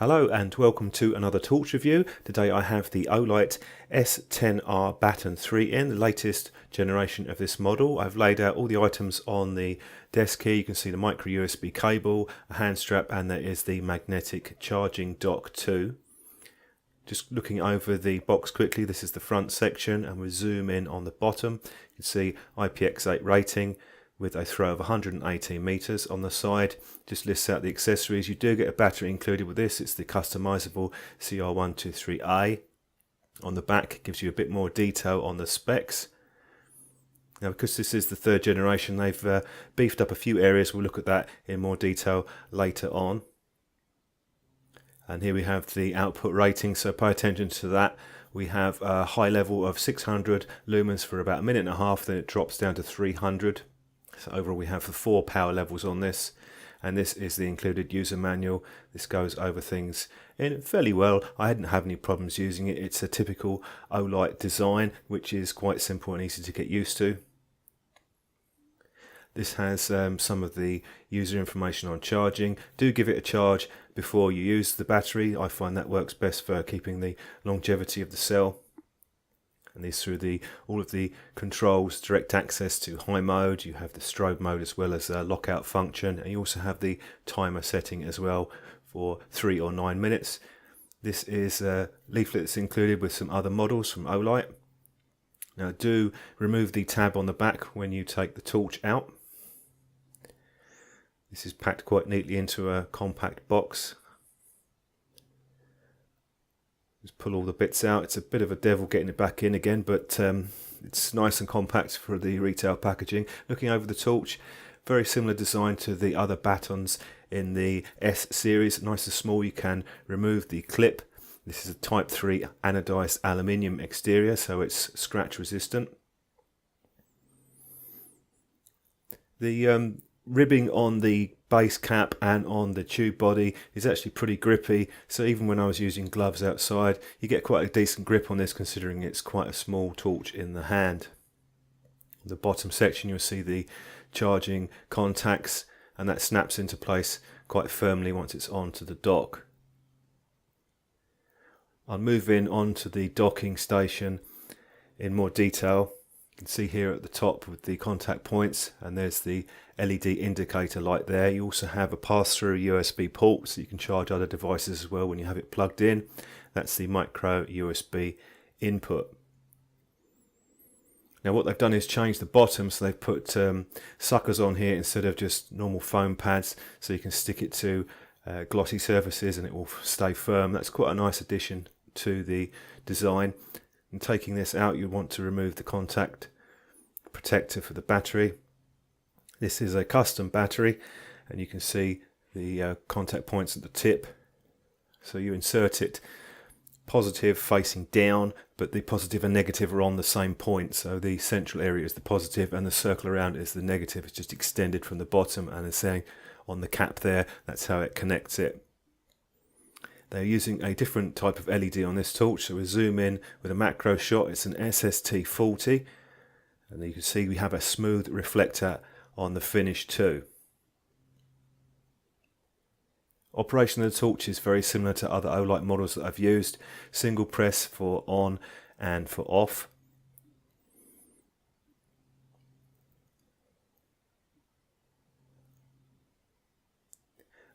Hello and welcome to another torch review. Today I have the Olight S10R Baton III in, the latest generation of this model. I've laid out all the items on the desk here. You can see the micro USB cable, a hand strap, and there is the magnetic charging dock too. Just looking over the box quickly, this is the front section, and we'll zoom in on the bottom. You can see IPX8 rating with a throw of 118 meters. On the side just lists out the accessories. You do get a battery included with this. It's the customizable CR123A. On the back it gives you a bit more detail on the specs. Now, because this is the third generation, they've beefed up a few areas. We'll look at that in more detail later on. And here we have the output rating, so pay attention to that. We have a high level of 600 lumens for about a minute and a half, then it drops down to 300. So overall we have the 4 power levels on this, and this is the included user manual. This goes over things in fairly well. I didn't have any problems using it. It's a typical Olight design, which is quite simple and easy to get used to. This has some of the user information on charging. Do give it a charge before you use the battery. I find that works best for keeping the longevity of the cell. And this through all of the controls, direct access to high mode. You have the strobe mode as well as a lockout function, and you also have the timer setting as well for 3 or 9 minutes. This is a leaflet that's included with some other models from Olight. Now do remove the tab on the back when you take the torch out. This is packed quite neatly into a compact box. Just pull all the bits out. It's a bit of a devil getting it back in again, but it's nice and compact for the retail packaging. Looking over the torch, very similar design to the other batons in the S series. Nice and small. You can remove the clip. This is a Type 3 anodized aluminium exterior, so it's scratch resistant. The ribbing on the base cap and on the tube body is actually pretty grippy, so even when I was using gloves outside you get quite a decent grip on this, considering it's quite a small torch in the hand. The bottom section you'll see the charging contacts, and that snaps into place quite firmly once it's onto the dock. I'll move in onto the docking station in more detail. You can see here at the top with the contact points, and there's the LED indicator light there. You also have a pass-through USB port, so you can charge other devices as well when you have it plugged in. That's the micro USB input. Now what they've done is change the bottom, so they've put suckers on here instead of just normal foam pads, so you can stick it to glossy surfaces and it will stay firm. That's quite a nice addition to the design. And taking this out, you want to remove the contact protector for the battery. This is a custom battery, and you can see the contact points at the tip. So you insert it positive facing down, but the positive and negative are on the same point. So the central area is the positive and the circle around is the negative. It's just extended from the bottom, and it's saying on the cap there, that's how it connects it. They're using a different type of LED on this torch, so we zoom in with a macro shot. It's an SST-40, and you can see we have a smooth reflector on the finish too. Operation of the torch is very similar to other Olight models that I've used. Single press for on and for off.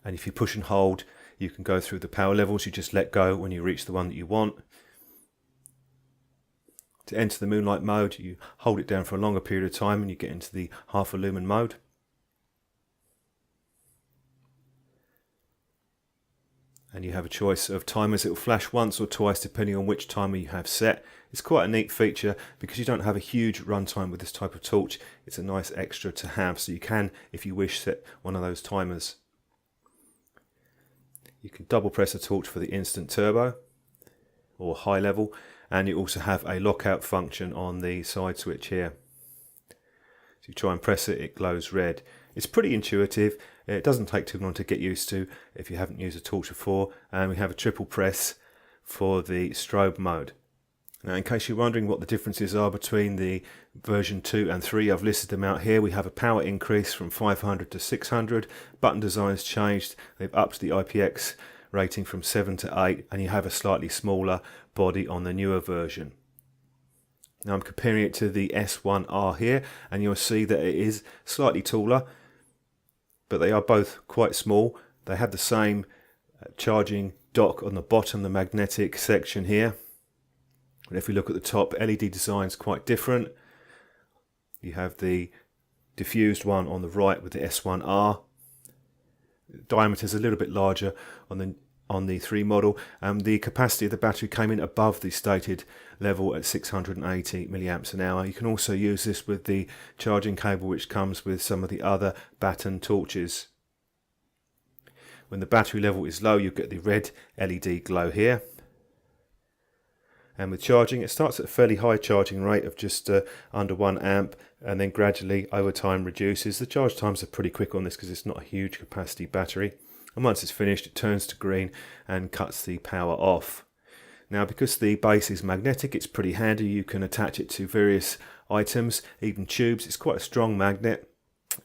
And if you push and hold, you can go through the power levels. You just let go when you reach the one that you want. To enter the moonlight mode, you hold it down for a longer period of time and you get into the half a lumen mode. And you have a choice of timers. It will flash once or twice depending on which timer you have set. It's quite a neat feature because you don't have a huge runtime with this type of torch. It's a nice extra to have, so you can, if you wish, set one of those timers. You can double press a torch for the instant turbo or high level, and you also have a lockout function on the side switch here. So you try and press it, it glows red. It's pretty intuitive. It doesn't take too long to get used to if you haven't used a torch before, and we have a triple press for the strobe mode. Now, in case you're wondering what the differences are between the version 2 and 3, I've listed them out here. We have a power increase from 500 to 600. Button design's changed. They've upped the IPX rating from 7 to 8, and you have a slightly smaller body on the newer version. Now I'm comparing it to the S1R here, and you'll see that it is slightly taller, but they are both quite small. They have the same charging dock on the bottom, the magnetic section here. And if we look at the top, LED design is quite different. You have the diffused one on the right with the S1R. The diameter is a little bit larger on the 3 model, and the capacity of the battery came in above the stated level at 680 milliamps an hour. You can also use this with the charging cable which comes with some of the other Baton torches. When the battery level is low, you get the red LED glow here. And with charging, it starts at a fairly high charging rate of just under 1 amp, and then gradually over time reduces. The charge times are pretty quick on this because it's not a huge capacity battery. And once it's finished, it turns to green and cuts the power off. Now, because the base is magnetic, it's pretty handy. You can attach it to various items, even tubes. It's quite a strong magnet.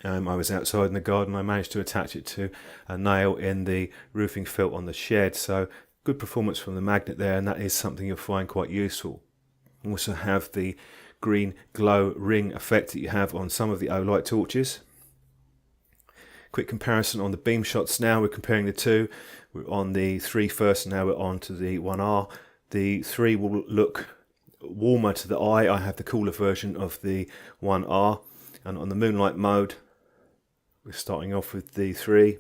I was outside in the garden. I managed to attach it to a nail in the roofing felt on the shed. So good performance from the magnet there, and that is something you'll find quite useful. You also have the green glow ring effect that you have on some of the Olight torches. Quick comparison on the beam shots now. We're comparing the two. We're on the 3 first, and now we're on to the 1R. The 3 will look warmer to the eye. I have the cooler version of the 1R. And on the moonlight mode, we're starting off with the 3.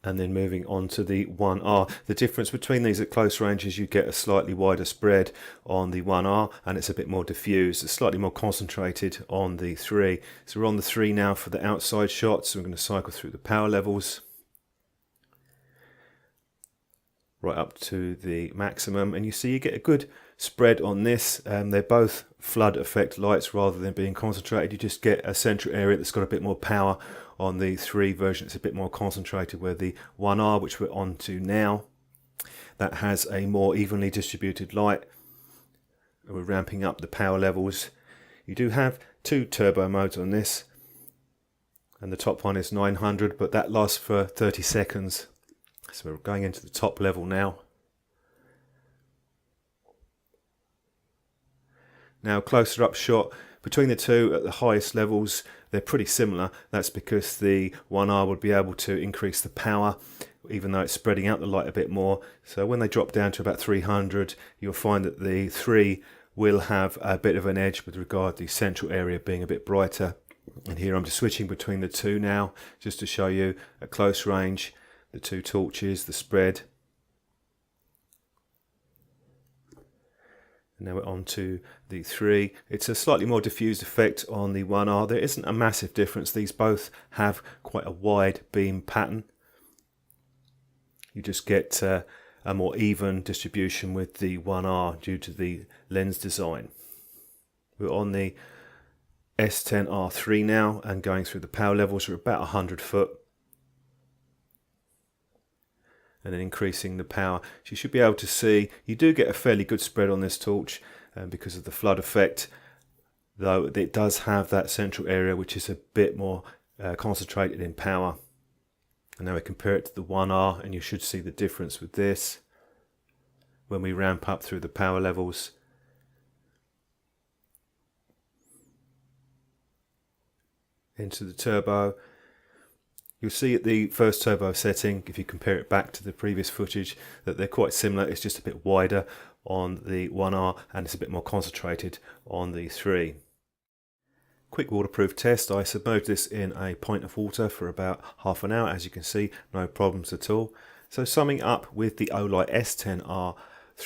And then moving on to the 1R. The difference between these at close range is you get a slightly wider spread on the 1R, and it's a bit more diffused. It's slightly more concentrated on the 3. So we're on the 3 now for the outside shots. So we're going to cycle through the power levels right up to the maximum, and you see you get a good spread on this. They're both flood effect lights rather than being concentrated. You just get a central area that's got a bit more power. On the 3 version, it's a bit more concentrated, where the 1R, which we're on to now, that has a more evenly distributed light. We're ramping up the power levels. You do have 2 turbo modes on this, and the top one is 900, but that lasts for 30 seconds. So we're going into the top level now. Now, closer up shot between the two at the highest levels, they're pretty similar. That's because the 1R would be able to increase the power, even though it's spreading out the light a bit more. So when they drop down to about 300, you'll find that the 3 will have a bit of an edge with regard to the central area being a bit brighter. And here I'm just switching between the two now, just to show you at close range the 2 torches, the spread. Now we're on to the 3. It's a slightly more diffused effect on the 1R. There isn't a massive difference. These both have quite a wide beam pattern. You just get a more even distribution with the 1R due to the lens design. We're on the S10R III now, and going through the power levels. We're about 100 foot. And then increasing the power. So you should be able to see, you do get a fairly good spread on this torch because of the flood effect, though it does have that central area which is a bit more concentrated in power. And now we compare it to the 1R, and you should see the difference with this when we ramp up through the power levels. Into the turbo. You'll see at the first turbo setting, if you compare it back to the previous footage, that they're quite similar. It's just a bit wider on the 1R, and it's a bit more concentrated on the 3. Quick waterproof test. I submerged this in a pint of water for about half an hour. As you can see, no problems at all. So summing up with the Olight S10R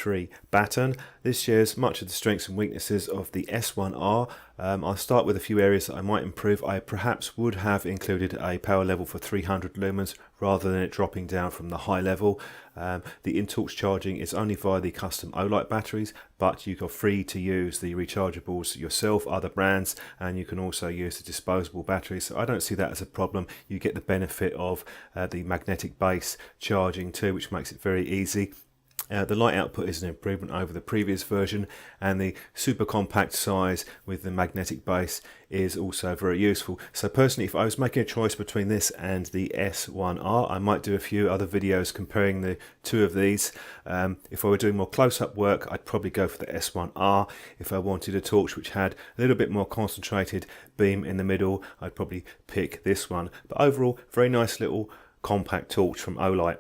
III Baton, this shares much of the strengths and weaknesses of the S1R. I'll start with a few areas that I might improve. I perhaps would have included a power level for 300 lumens rather than it dropping down from the high level. The in-torch charging is only via the custom Olight batteries, but you are free to use the rechargeables yourself, other brands, and you can also use the disposable batteries. So I don't see that as a problem. You get the benefit of the magnetic base charging too, which makes it very easy. The light output is an improvement over the previous version, and the super compact size with the magnetic base is also very useful. So personally, if I was making a choice between this and the S1R, I might do a few other videos comparing the two of these. If I were doing more close-up work, I'd probably go for the S1R. If I wanted a torch which had a little bit more concentrated beam in the middle, I'd probably pick this one. But overall, very nice little compact torch from Olight.